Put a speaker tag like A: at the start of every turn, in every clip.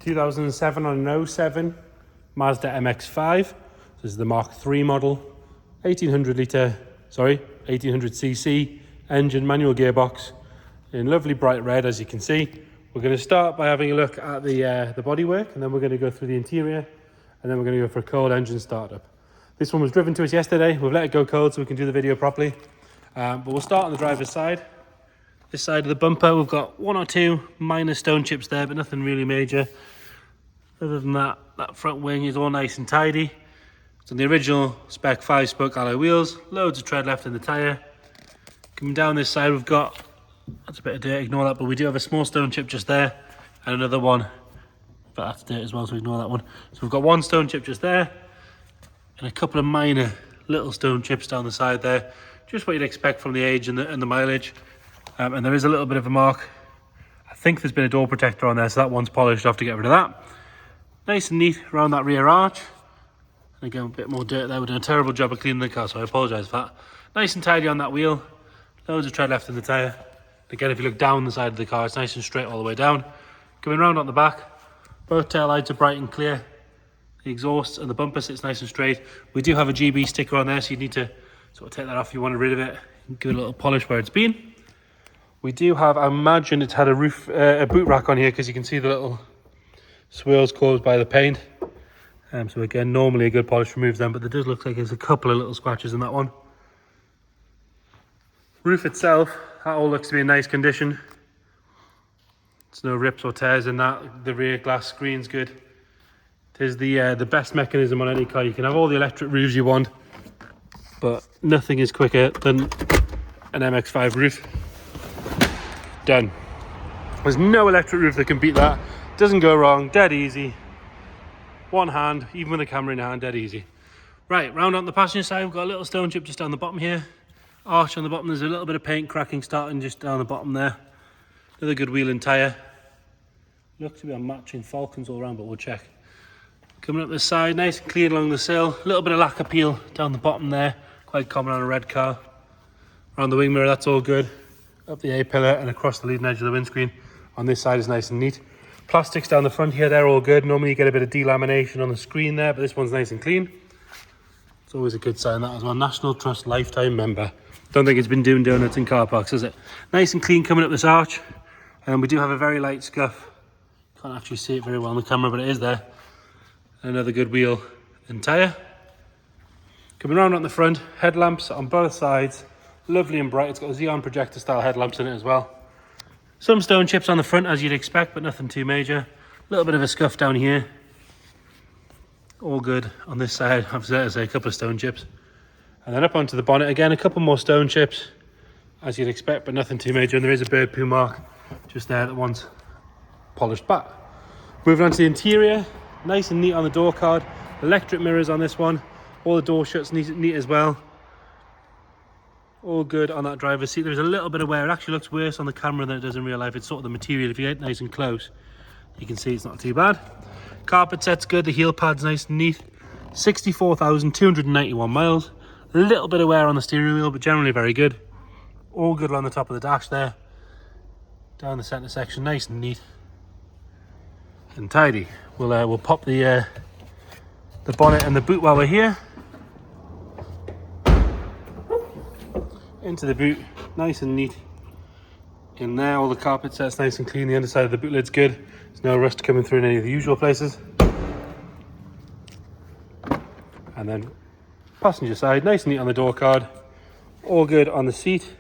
A: 2007 on an 07 Mazda MX5. This is the Mark III model, 1800cc engine, manual gearbox, in lovely bright red, as you can see. We're going to start by having a look at the bodywork, and then we're going to go through the interior, and then we're going to go for a cold engine startup. This one was driven to us yesterday. We've let it go cold so we can do the video properly. But we'll start on the driver's side. This side of the bumper, we've got one or two minor stone chips there, but nothing really major. Other than that, that front wing is all nice and tidy. It's on the original spec 5-spoke alloy wheels, loads of tread left in the tyre. Coming down this side, we've got, that's a bit of dirt, ignore that, but we do have a small stone chip just there, and another one, but that's dirt as well, so ignore that one. So we've got one stone chip just there, and a couple of minor little stone chips down the side there. Just what you'd expect from the age and the mileage. And there is a little bit of a mark. I think there's been a door protector on there, so that one's polished off to get rid of that. Nice and neat around that rear arch. And again, a bit more dirt there. We've done a terrible job of cleaning the car, so I apologise for that. Nice and tidy on that wheel. Loads of tread left in the tyre. Again, if you look down the side of the car, it's nice and straight all the way down. Coming round on the back, both tail lights are bright and clear. The exhaust and the bumper sits nice and straight. We do have a GB sticker on there, so you need to sort of take that off if you want rid of it. Give it a little polish where it's been. We do have, I imagine it's had a boot rack on here, because you can see the little swirls caused by the paint. So again, normally a good polish removes them, but there does look like there's a couple of little scratches in that one. Roof itself, that all looks to be in nice condition. There's no rips or tears in that. The rear glass screen's good. It is the best mechanism on any car. You can have all the electric roofs you want, but nothing is quicker than an MX5 roof. Done. There's no electric roof that can beat that. Doesn't go wrong, dead easy. One hand, even with the camera in hand, dead easy. Right, round on the passenger side, we've got a little stone chip just down the bottom here. Arch on the bottom, there's a little bit of paint cracking starting just down the bottom there. Another good wheel and tyre. Looks to be on matching Falcons all around, but we'll check. Coming up this side, nice and clean along the sill. A little bit of lacquer peel down the bottom there. Quite common on a red car. Around the wing mirror, that's all good. Up the A-pillar and across the leading edge of the windscreen. On this side is nice and neat. Plastics down the front here, they're all good. Normally you get a bit of delamination on the screen there, but this one's nice and clean. It's always a good sign, that as well. National Trust lifetime member. Don't think it's been doing donuts in car parks, is it? Nice and clean coming up this arch. And we do have a very light scuff. Can't actually see it very well on the camera, but it is there. Another good wheel and tyre. Coming around on the front, headlamps on both sides. Lovely and bright. It's got Xeon projector style headlamps in it as well. Some stone chips on the front, as you'd expect, but nothing too major. A little bit of a scuff down here. All good on this side. I've say a couple of stone chips. And then up onto the bonnet again, a couple more stone chips, as you'd expect, but nothing too major. And there is a bird poo mark just there that wants polished back. Moving on to the interior, nice and neat on the door card. Electric mirrors on this one. All the door shuts neat as well. All good on that driver's seat. There's a little bit of wear. It actually looks worse on the camera than it does in real life. It's sort of the material. If you get nice and close, you can see it's not too bad. Carpet set's good. The heel pad's nice and neat. 64,291 miles. A little bit of wear on the steering wheel, but generally very good. All good on the top of the dash there. Down the centre section, nice and neat and tidy. We'll pop the bonnet and the boot while we're here. Into the boot, nice and neat in there. All the carpet set's nice and clean. The underside of the boot lid's good. There's no rust coming through in any of the usual places. And then passenger side, nice and neat on the door card. All good on the seat.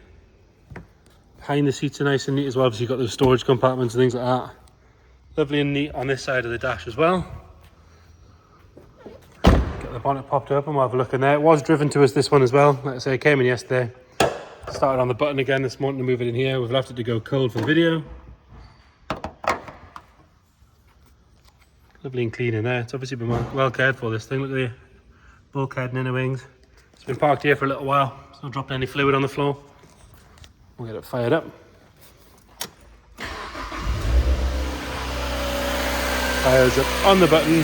A: Behind the seats are nice and neat as well, because you've got those storage compartments and things like that. Lovely and neat on this side of the dash as well. Get the bonnet popped open, we'll have a look in there. It was driven to us, this one as well. Like I say, it came in yesterday. Started on the button again this morning to move it in here. We've left it to go cold for the video. Lovely and clean in there. It's obviously been well cared for, this thing. Look at the bulkhead and inner wings. It's been parked here for a little while. It's not dropping any fluid on the floor. We'll get it fired up. Fires up on the button.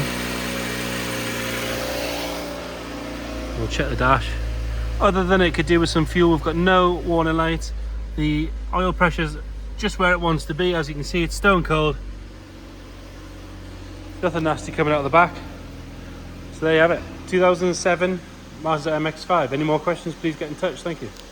A: We'll check the dash. Other than it could do with some fuel, we've got no warning lights. The oil pressure's just where it wants to be. As you can see, it's stone cold. Nothing nasty coming out of the back. So there you have it, 2007 Mazda MX5. Any more questions, please get in touch. Thank you.